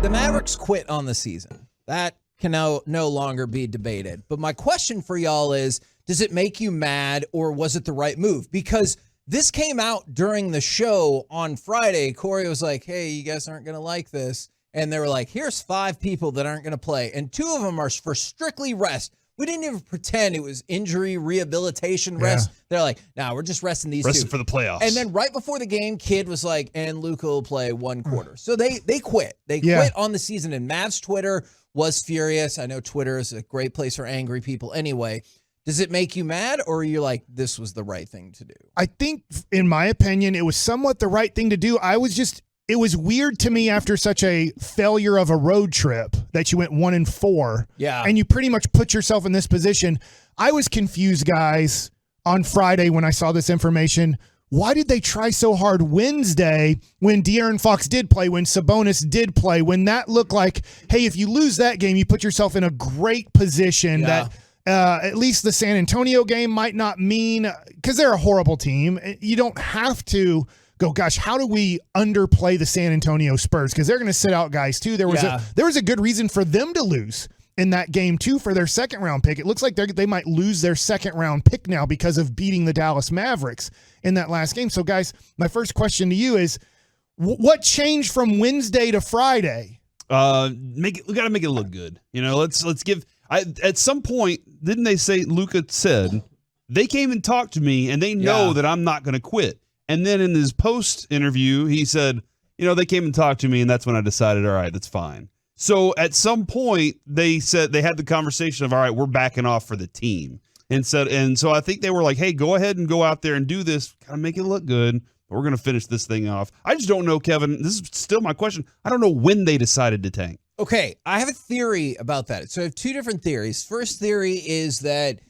The Mavericks quit on the season. That can no longer be debated. But my question for y'all is, does it make you mad or was it the right move? Because this came out during the show on Friday. Corey was like, hey, you guys aren't going to like this. And they were like, here's 5 people that aren't going to play. And 2 of them are for strictly rest. We didn't even pretend it was injury rehabilitation rest. Yeah. They're like, nah, we're just resting these 2. For the playoffs. And then right before the game, Kid was like, and Luka will play 1 quarter. So they quit. They quit on the season. And Mavs Twitter was furious. I know Twitter is a great place for angry people anyway. Does it make you mad, or are you like, this was the right thing to do? I think, in my opinion, it was somewhat the right thing to do. It was weird to me after such a failure of a road trip that you went 1-4. Yeah. And you pretty much put yourself in this position. I was confused, guys, on Friday when I saw this information. Why did they try so hard Wednesday when De'Aaron Fox did play, when Sabonis did play, when that looked like, hey, if you lose that game, you put yourself in a great position that at least the San Antonio game might not mean, because they're a horrible team. You don't have to go, gosh, how do we underplay the San Antonio Spurs? Because they're going to sit out guys too. There was a good reason for them to lose in that game too for their second round pick. It looks like they might lose their second round pick now because of beating the Dallas Mavericks in that last game. So guys, my first question to you is, what changed from Wednesday to Friday? We got to make it look good. Let's give. At some point, didn't they say, Luka said, they came and talked to me and they know that I'm not going to quit. And then in his post interview, he said, they came and talked to me and that's when I decided, all right, that's fine. So at some point, they said they had the conversation of, all right, we're backing off for the team. And so I think they were like, hey, go ahead and go out there and do this, kind of make it look good. But we're going to finish this thing off. I just don't know, Kevin. This is still my question. I don't know when they decided to tank. Okay, I have a theory about that. So I have 2 different theories. First theory is that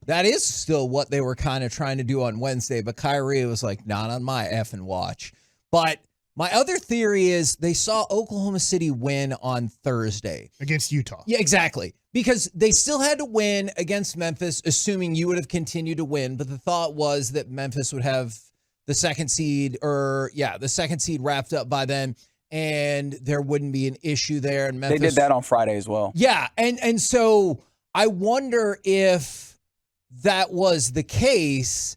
is still what they were kind of trying to do on Wednesday, but Kyrie was like, not on my effing watch. But my other theory is they saw Oklahoma City win on Thursday. Against Utah. Yeah, exactly. Because they still had to win against Memphis, assuming you would have continued to win. But the thought was that Memphis would have the second seed wrapped up by then, and there wouldn't be an issue there. And Memphis, they did that on Friday as well. Yeah, and so I wonder if that was the case,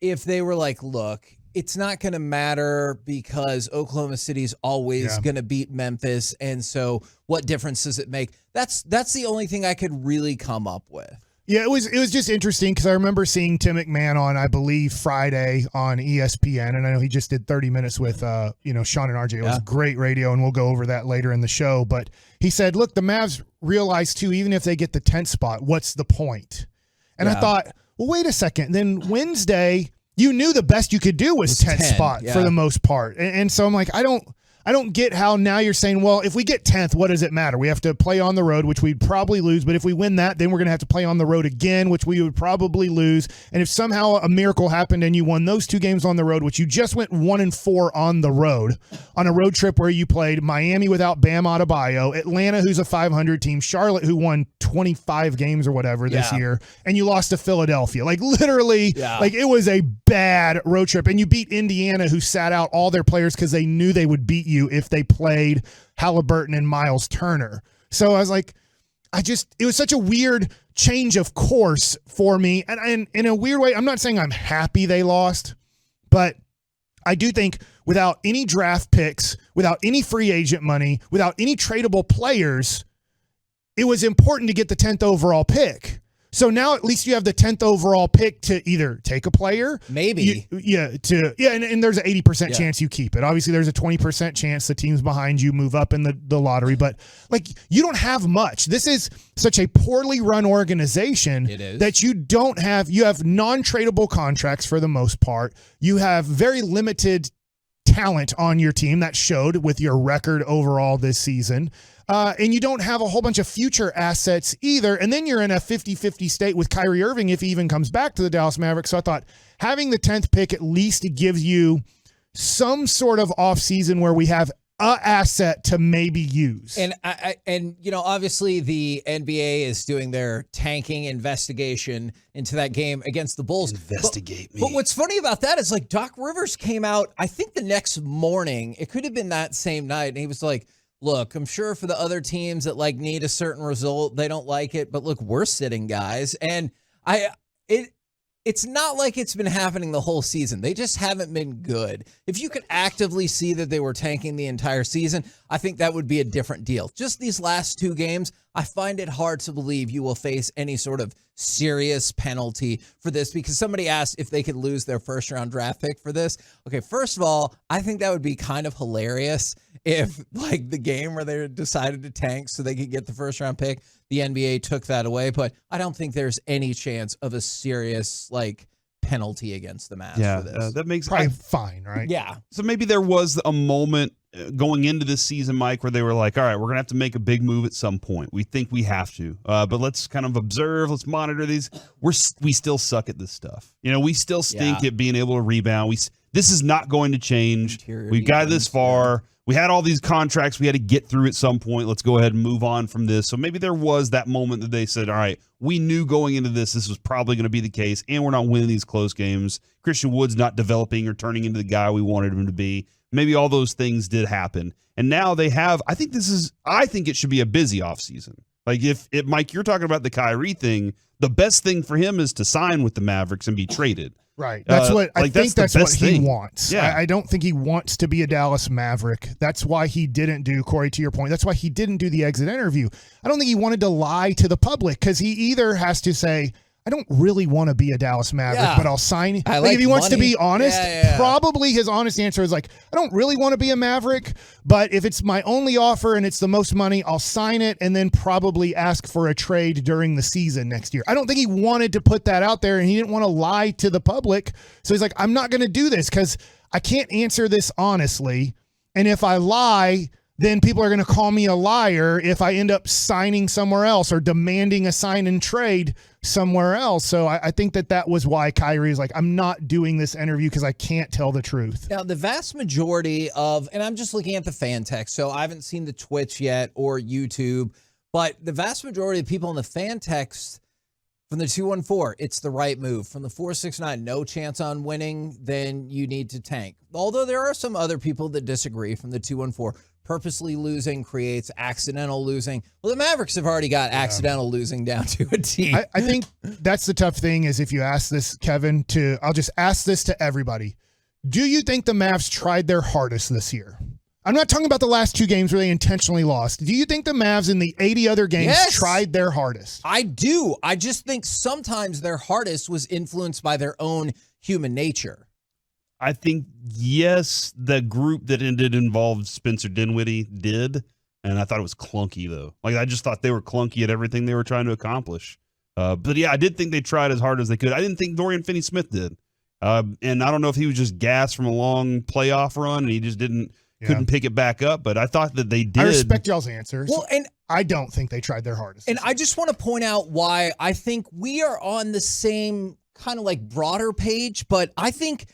if they were like, look, it's not going to matter because Oklahoma City's always going to beat Memphis, and so what difference does it make? That's the only thing I could really come up with. Yeah, it was just interesting because I remember seeing Tim McMahon on, I believe, Friday on ESPN, and I know he just did 30 minutes with Sean and RJ. It was great radio, and we'll go over that later in the show. But he said, look, the Mavs realize, too, even if they get the 10th spot, what's the point? And I thought, well, wait a second. Then Wednesday, you knew the best you could do was 10th spot for the most part. And so I'm like, I don't get how now you're saying, well, if we get 10th, what does it matter? We have to play on the road, which we'd probably lose. But if we win that, then we're going to have to play on the road again, which we would probably lose. And if somehow a miracle happened and you won those 2 games on the road, which you just went 1-4 on the road, on a road trip where you played Miami without Bam Adebayo, Atlanta, who's a 500 team, Charlotte, who won 25 games or whatever this year, and you lost to Philadelphia. Like literally, like it was a bad road trip. And you beat Indiana, who sat out all their players because they knew they would beat you if they played Halliburton and Miles Turner. So I was like, it was such a weird change of course for me. And in a weird way, I'm not saying I'm happy they lost, but I do think without any draft picks, without any free agent money, without any tradable players, it was important to get the 10th overall pick. So now at least you have the 10th overall pick to either take a player. Maybe. And there's an 80% chance you keep it. Obviously, there's a 20% chance the teams behind you move up in the lottery. But, like, you don't have much. This is such a poorly run organization that you don't have. You have non-tradable contracts for the most part. You have very limited talent on your team. That showed with your record overall this season. And you don't have a whole bunch of future assets either. And then you're in a 50-50 state with Kyrie Irving if he even comes back to the Dallas Mavericks. So I thought having the 10th pick at least gives you some sort of offseason where we have a asset to maybe use. And obviously the NBA is doing their tanking investigation into that game against the Bulls. Investigate me. But what's funny about that is, like, Doc Rivers came out, I think the next morning, it could have been that same night, and he was like, look, I'm sure for the other teams that like need a certain result, they don't like it. But look, we're sitting guys, and it's not like it's been happening the whole season. They just haven't been good. If you could actively see that they were tanking the entire season, I think that would be a different deal. Just these last 2 games, I find it hard to believe you will face any sort of serious penalty for this, because somebody asked if they could lose their first-round draft pick for this. Okay, first of all, I think that would be kind of hilarious if, like, the game where they decided to tank so they could get the first-round pick, the NBA took that away. But I don't think there's any chance of a serious, like, penalty against the Mavs for this. That makes probably fine, right? Yeah. So maybe there was a moment going into this season, Mike, where they were like, all right, we're going to have to make a big move at some point. We think we have to. But let's kind of observe. Let's monitor these. We still suck at this stuff. You know, we still stink at being able to rebound. This is not going to change. We've got this far. We had all these contracts we had to get through at some point. Let's go ahead and move on from this. So maybe there was that moment that they said, all right, we knew going into this was probably going to be the case, and we're not winning these close games. Christian Wood's not developing or turning into the guy we wanted him to be. Maybe all those things did happen. And now they have, I think it should be a busy offseason. Like if Mike, you're talking about the Kyrie thing, the best thing for him is to sign with the Mavericks and be traded. Right. That's what I think that's what he wants. Yeah. I don't think he wants to be a Dallas Maverick. That's why he didn't do, Corey, to your point, that's why he didn't do the exit interview. I don't think he wanted to lie to the public, because he either has to say, I don't really want to be a Dallas Maverick, but I'll sign. Like if he wants to be honest, probably his honest answer is like, I don't really want to be a Maverick, but if it's my only offer and it's the most money, I'll sign it and then probably ask for a trade during the season next year. I don't think he wanted to put that out there, and he didn't want to lie to the public. So he's like, I'm not going to do this because I can't answer this honestly. And if I lie, then people are going to call me a liar if I end up signing somewhere else or demanding a sign and trade somewhere else. So I think that was why Kyrie is like, I'm not doing this interview because I can't tell the truth. Now, the vast majority of, and I'm just looking at the fan text, so I haven't seen the Twitch yet or YouTube, but the vast majority of people in the fan text from the 214, it's the right move. From the 469, no chance on winning, then you need to tank. Although there are some other people that disagree from the 214. Purposely losing creates accidental losing. Well, the Mavericks have already got accidental losing down to a T. I think that's the tough thing is if you ask this, Kevin, I'll just ask this to everybody. Do you think the Mavs tried their hardest this year? I'm not talking about the last 2 games where they intentionally lost. Do you think the Mavs in the 80 other games tried their hardest? I do. I just think sometimes their hardest was influenced by their own human nature. I think, yes, the group that involved Spencer Dinwiddie did, and I thought it was clunky, though. Like, I just thought they were clunky at everything they were trying to accomplish. But, yeah, I did think they tried as hard as they could. I didn't think Dorian Finney-Smith did. And I don't know if he was just gassed from a long playoff run and he just couldn't pick it back up, but I thought that they did. I respect y'all's answers. Well, and I don't think they tried their hardest. And I just want to point out why I think we are on the same kind of like broader page, but I think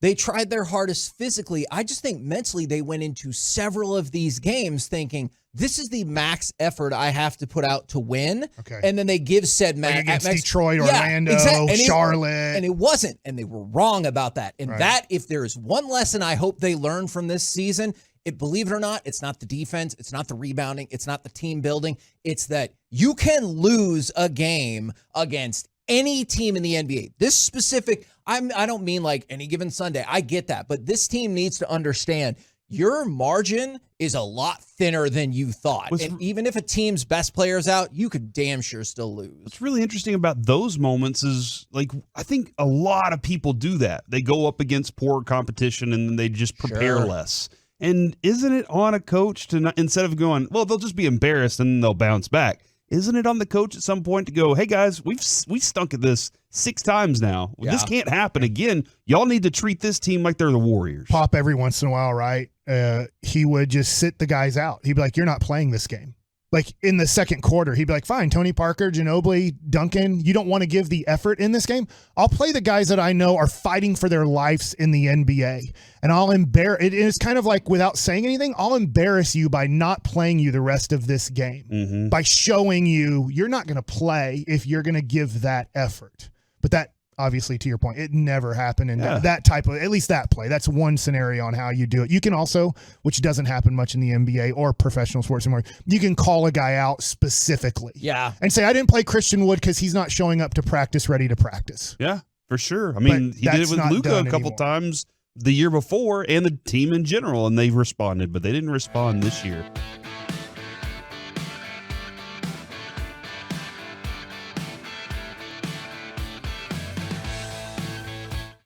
they tried their hardest physically. I just think mentally they went into several of these games thinking, this is the max effort I have to put out to win. Okay. And then they give said max. Like against Detroit, Orlando, Charlotte. And it wasn't. And they were wrong about that. And that, if there is one lesson I hope they learn from this season, believe it or not, it's not the defense, it's not the rebounding, it's not the team building. It's that you can lose a game against any team in the NBA. This specific, I don't mean like any given Sunday. I get that. But this team needs to understand your margin is a lot thinner than you thought. And even if a team's best player's out, you could damn sure still lose. What's really interesting about those moments is, like, I think a lot of people do that. They go up against poor competition and then they just prepare less. And isn't it on a coach to not, instead of going, well, they'll just be embarrassed and then they'll bounce back, isn't it on the coach at some point to go, hey, guys, we stunk at this 6 times now. Yeah. This can't happen again. Y'all need to treat this team like they're the Warriors. Pop every once in a while, right? He would just sit the guys out. He'd be like, you're not playing this game. Like in the second quarter, he'd be like, fine, Tony Parker, Ginobili, Duncan, you don't want to give the effort in this game? I'll play the guys that I know are fighting for their lives in the NBA. And I'll embarrass, it is kind of like without saying anything, I'll embarrass you by not playing you the rest of this game, by showing you you're not going to play if you're going to give that effort. But that, obviously, to your point, it never happened in that type of, at least that play. That's one scenario on how you do it. You can also, which doesn't happen much in the NBA or professional sports anymore, you can call a guy out specifically. Yeah. And say, I didn't play Christian Wood because he's not showing up to practice ready to practice. Yeah, for sure. I mean, he did it with Luka a couple times the year before and the team in general, and they responded, but they didn't respond this year.